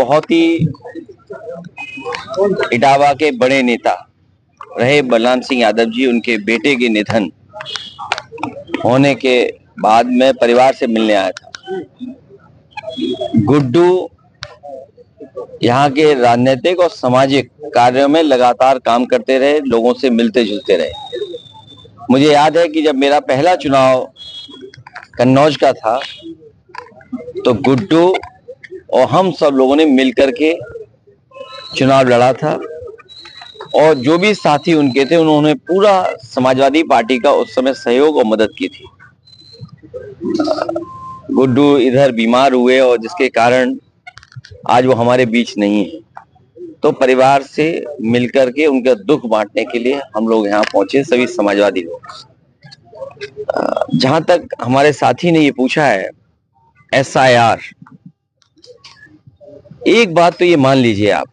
बहुत ही इटावा के बड़े नेता रहे बलराम सिंह यादव जी, उनके बेटे के निधन होने के बाद मैं परिवार से मिलने आया था। गुड्डू यहाँ के राजनीतिक और सामाजिक कार्यों में लगातार काम करते रहे, लोगों से मिलते जुलते रहे। मुझे याद है कि जब मेरा पहला चुनाव कन्नौज का था तो गुड्डू और हम सब लोगों ने मिलकर के चुनाव लड़ा था, और जो भी साथी उनके थे उन्होंने पूरा समाजवादी पार्टी का उस समय सहयोग और मदद की थी। गुड्डू इधर बीमार हुए और जिसके कारण आज वो हमारे बीच नहीं है, तो परिवार से मिलकर के उनका दुख बांटने के लिए हम लोग यहाँ पहुंचे, सभी समाजवादी लोग। जहां तक हमारे साथी ने ये पूछा है SIR, एक बात तो ये मान लीजिए आप,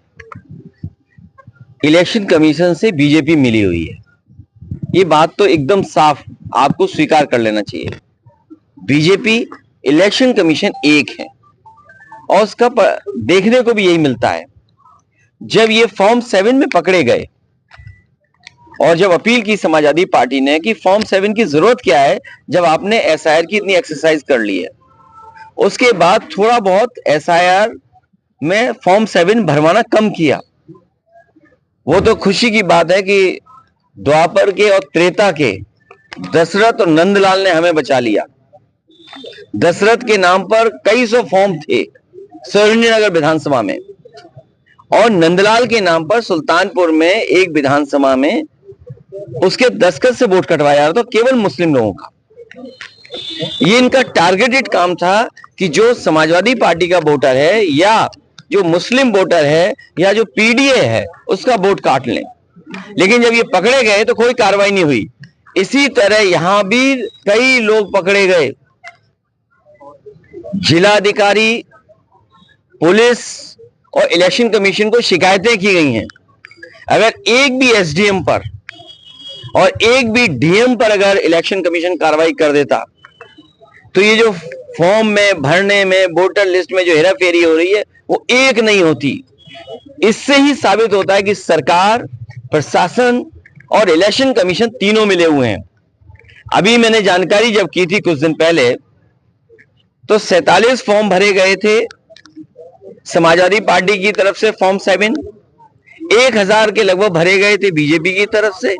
इलेक्शन कमीशन से बीजेपी मिली हुई है, ये बात तो एकदम साफ आपको स्वीकार कर लेना चाहिए। बीजेपी इलेक्शन कमीशन एक है और उसका देखने को भी यही मिलता है। जब ये फॉर्म 7 में पकड़े गए और जब अपील की समाजवादी पार्टी ने कि फॉर्म 7 की जरूरत क्या है जब आपने SIR की इतनी एक्सरसाइज कर ली है, उसके बाद थोड़ा बहुत SIR में फॉर्म 7 भरवाना कम किया। वो तो खुशी की बात है कि द्वापर के और त्रेता के दशरथ और नंदलाल ने हमें बचा लिया। दशरथ के नाम पर कई सौ फॉर्म थे सुरेंद्रनगर विधानसभा में, और नंदलाल के नाम पर सुल्तानपुर में एक विधानसभा में उसके दस्तखत से वोट कटवाया जा रहा था, केवल मुस्लिम लोगों का। ये इनका टारगेटेड काम था कि जो समाजवादी पार्टी का वोटर है या जो मुस्लिम वोटर है या जो PDA है उसका वोट काट लें। लेकिन जब ये पकड़े गए तो कोई कार्रवाई नहीं हुई। इसी तरह यहां भी कई लोग पकड़े गए, जिलाधिकारी, पुलिस और इलेक्शन कमीशन को शिकायतें की गई हैं। अगर एक भी SDM पर और एक भी DM पर अगर इलेक्शन कमीशन कार्रवाई कर देता तो ये जो फॉर्म में भरने में, वोटर लिस्ट में जो हेराफेरी हो रही है वो एक नहीं होती। इससे ही साबित होता है कि सरकार, प्रशासन और इलेक्शन कमीशन तीनों मिले हुए हैं। अभी मैंने जानकारी जब की थी कुछ दिन पहले तो 47 फॉर्म भरे गए थे समाजवादी पार्टी की तरफ से, फॉर्म 7 1000 के लगभग भरे गए थे बीजेपी की तरफ से,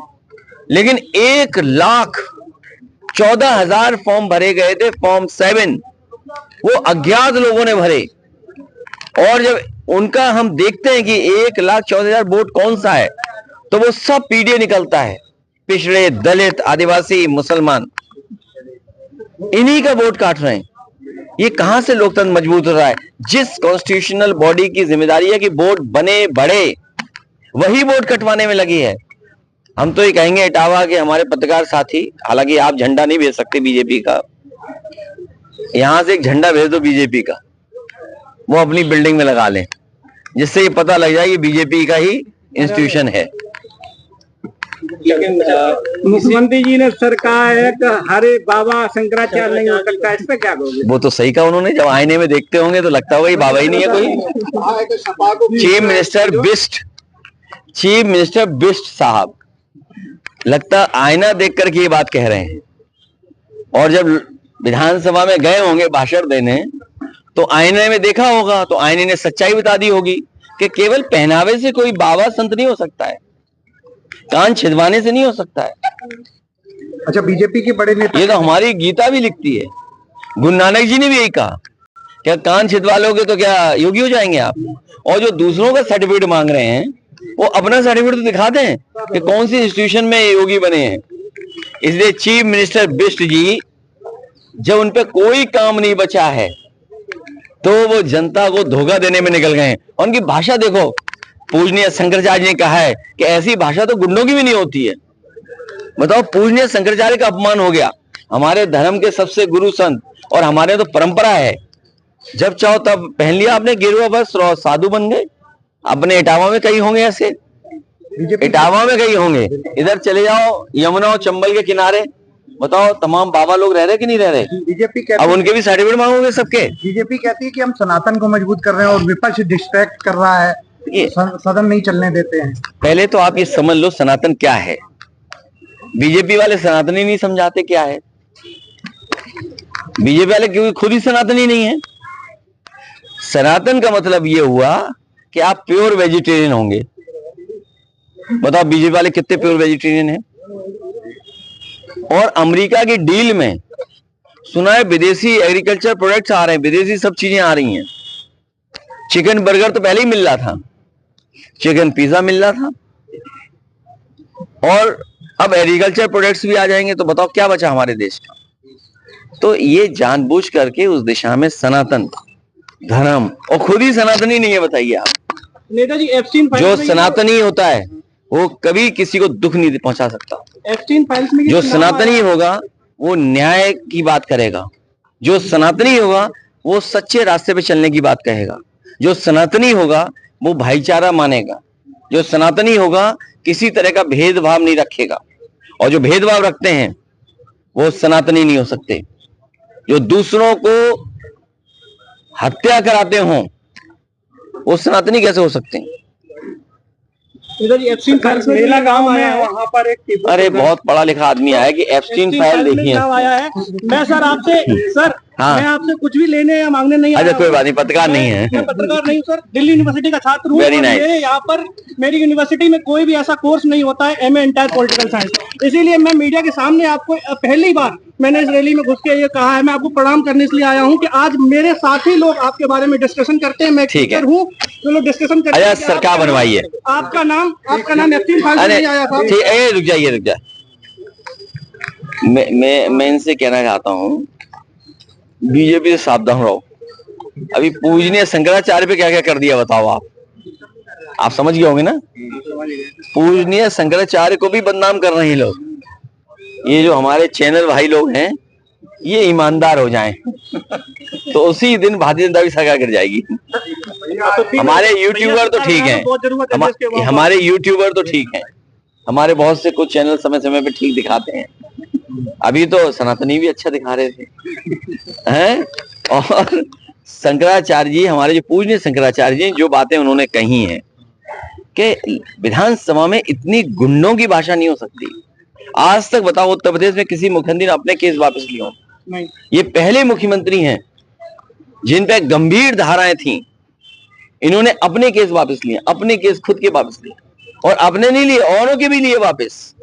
लेकिन 1,14,000 फॉर्म भरे गए थे फॉर्म 7, वो अज्ञात लोगों ने भरे। और जब उनका हम देखते हैं कि 1,14,000 वोट कौन सा है तो वो सब PDA निकलता है, पिछड़े, दलित, आदिवासी, मुसलमान, इन्हीं का वोट काट रहे हैं। ये कहां से लोकतंत्र मजबूत हो रहा है? जिस कॉन्स्टिट्यूशनल बॉडी की जिम्मेदारी है कि वोट बने बढ़े, वही वोट कटवाने में लगी है। हम तो ये कहेंगे इटावा के हमारे पत्रकार साथी, हालांकि आप झंडा नहीं भेज सकते बीजेपी का, यहां से एक झंडा भेज दो बीजेपी का, वो अपनी बिल्डिंग में लगा लें, जिससे ये पता लग जाए कि बीजेपी का ही इंस्टीट्यूशन है। लेकिन मुख्यमंत्री जी ने सरकार है कि हरे बाबा शंकराचार्य नहीं हो सकता, इस पे क्या कहोगे? वो तो सही कहा उन्होंने, जब आईने में देखते होंगे तो लगता होगा ये बाबा ही नहीं है कोई। चीफ मिनिस्टर बिष्ट साहब लगता आईना देख करके ये बात कह रहे हैं, और जब विधानसभा में गए होंगे भाषण देने तो आईने में देखा होगा तो आईने ने सच्चाई बता दी होगी कि केवल पहनावे से कोई बाबा संत नहीं हो सकता है, कान छिदवाने से नहीं हो सकता है। अच्छा, बीजेपी के बड़े नेता, ये तो हमारी गीता भी लिखती है, गुरु नानक जी ने भी यही कहा, क्या कान छिदवा लोगे तो क्या योगी हो जाएंगे आप? और जो दूसरों का सर्टिफिकेट मांग रहे हैं वो अपना सर्टिफिकेट तो दिखा दें कि कौन सी इंस्टीट्यूशन में योगी बने हैं। इसलिए चीफ मिनिस्टर बिष्ट जी, जब उन पे कोई काम नहीं बचा है तो वो जनता को धोखा देने में निकल गए हैं। उनकी भाषा देखो, पूजनीय शंकराचार्य ने कहा है कि ऐसी भाषा तो गुंडों की भी नहीं होती है। बताओ, पूजनीय शंकराचार्य का अपमान हो गया, हमारे धर्म के सबसे गुरु संत, और हमारे तो परंपरा है जब चाहो तब पहन लिया आपने गेरुआ वस्त्र और साधु बन गए। अपने इटावा में कहीं होंगे ऐसे, इटावा में कहीं होंगे, इधर चले जाओ यमुना और चंबल के किनारे, बताओ तमाम बाबा लोग रह रहे कि नहीं रह रहे? बीजेपी अब कहती उनके भी सर्टिफिकेट मांगोगे सबके? बीजेपी कहती है कि हम सनातन को मजबूत कर रहे हैं और विपक्ष डिस्ट्रैक्ट कर रहा है, ये सदन नहीं चलने देते हैं। पहले तो आप ये समझ लो सनातन क्या है। बीजेपी वाले सनातनी नहीं समझाते क्या है। बीजेपी वाले क्योंकि खुद ही सनातनी नहीं है। सनातन का मतलब ये हुआ कि आप प्योर वेजिटेरियन होंगे। बताओ बीजेपी वाले कितने प्योर वेजिटेरियन हैं? और अमेरिका की डील में सुना है विदेशी एग्रीकल्चर प्रोडक्ट्स आ रहे हैं, विदेशी सब चीजें आ रही हैं। चिकन बर्गर तो पहले ही मिल रहा था, चिकन पिज्जा मिल रहा था, और अब एग्रीकल्चर प्रोडक्ट्स भी आ जाएंगे। तो बताओ क्या बचा हमारे देश का? तो ये जानबूझ करके उस दिशा में सनातन धर्म, और खुद ही सनातनी नहीं है। बताइए आप, नेताजी एप्स्टीन जो सनातनी होता है वो कभी किसी को दुख नहीं पहुंचा सकता। एप्स्टीन फाइल्स में जो सनातनी होगा वो न्याय की बात करेगा। जो सनातनी होगा वो सच्चे रास्ते पे चलने की बात कहेगा। जो सनातनी होगा वो भाईचारा मानेगा। जो सनातनी होगा किसी तरह का भेदभाव नहीं रखेगा, और जो भेदभाव रखते हैं वो सनातनी नहीं हो सकते। जो दूसरों को हत्या कराते हों वो सनातनी कैसे हो सकते हैं? एप्स्टीन फाइल्स में मेला गांव में वहां पर एक अरे बहुत पढ़ा लिखा आदमी आया कि एप्स्टीन फाइल देखिए। आया है। मैं सर आपसे हाँ। मैं आपसे कुछ भी लेने या मांगने नहीं अच्छा कोई बात नहीं, पत्रकार नहीं है। मैं पत्रकार नहीं सर, दिल्ली यूनिवर्सिटी का छात्र हूँ। Very nice। यहाँ पर मेरी यूनिवर्सिटी में कोई भी ऐसा कोर्स नहीं होता है एमए इंटायर पॉलिटिकल साइंस। इसीलिए मैं मीडिया के सामने आपको पहली बार मैंने इस रैली में घुस के ये कहा है, मैं आपको प्रणाम करने इसलिए आया हूँ कि आज मेरे साथी लोग आपके बारे में डिस्कशन करते हैं। मैं टीचर हूँ, तो लोग डिस्कशन करते हैं। सरकार बनवाई है। आपका नाम एप्स्टीन फाइल्स में नहीं आया था। ठीक, रुक जाइए। मैं इनसे कहना चाहता हूँ बीजेपी से सावधान रहो। अभी पूजनीय शंकराचार्य पे क्या क्या कर दिया बताओ आप समझ गए होंगे ना। पूजनीय शंकराचार्य को भी बदनाम कर रहे हैं लोग। ये जो हमारे चैनल भाई लोग हैं ये ईमानदार हो जाएं तो उसी दिन भारतीय जनता की सरकार गिर जाएगी। हमारे यूट्यूबर तो ठीक हैं, हमारे यूट्यूबर तो ठीक हैं, हमारे बहुत से कुछ चैनल समय समय पे ठीक दिखाते हैं। अभी तो सनातनी भी अच्छा दिखा रहे थे हैं। और शंकराचार्य जी, हमारे जो पूजनीय शंकराचार्य जी, जो बातें उन्होंने कही हैं कि विधानसभा में इतनी गुंडों की भाषा नहीं हो सकती। आज तक बताओ उत्तर प्रदेश में किसी मुख्यमंत्री ने अपने केस वापस लिए हो? नहीं। ये पहले मुख्यमंत्री हैं जिन पे गंभीर धाराएं थी, इन्होंने अपने केस वापस लिए, अपने केस खुद के वापस लिए, और अपने नहीं लिए औरों के भी लिए वापस।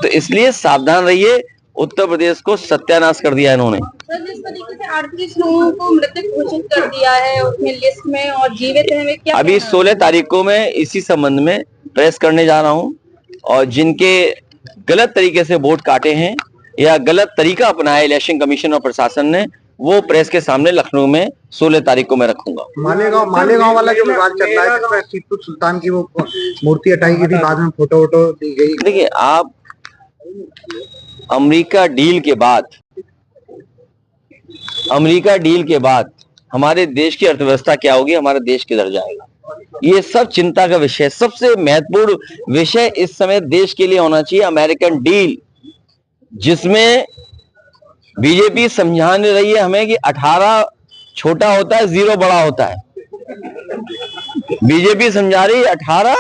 तो इसलिए सावधान रहिए, उत्तर प्रदेश को सत्यानाश कर दिया इन्होंने। सर, जिस तरीके से 38 लोगों को मृतक घोषित कर दिया है उसमें लिस्ट में, और जीवित हैं वे क्या? अभी 16 तारीख को मैं इसी संबंध में प्रेस करने जा रहा हूं, और जिनके गलत तरीके से वोट काटे हैं या गलत तरीका अपनाया इलेक्शन कमीशन और प्रशासन ने, वो प्रेस के सामने लखनऊ में 16 तारीख को मैं रखूंगा। मालेगांव वाला जो विवाद चल रहा है जिसमें टीपू सुल्तान की वो मूर्ति हटाई गई थी, बाद में फोटो दी गई। देखिए आप, अमेरिका डील के बाद हमारे देश की अर्थव्यवस्था क्या होगी, हमारा देश किधर जाएगा, ये सब चिंता का विषय। सबसे महत्वपूर्ण विषय इस समय देश के लिए होना चाहिए अमेरिकन डील, जिसमें बीजेपी समझाने रही है हमें कि 18 छोटा होता है, 0 बड़ा होता है। बीजेपी समझा रही है 18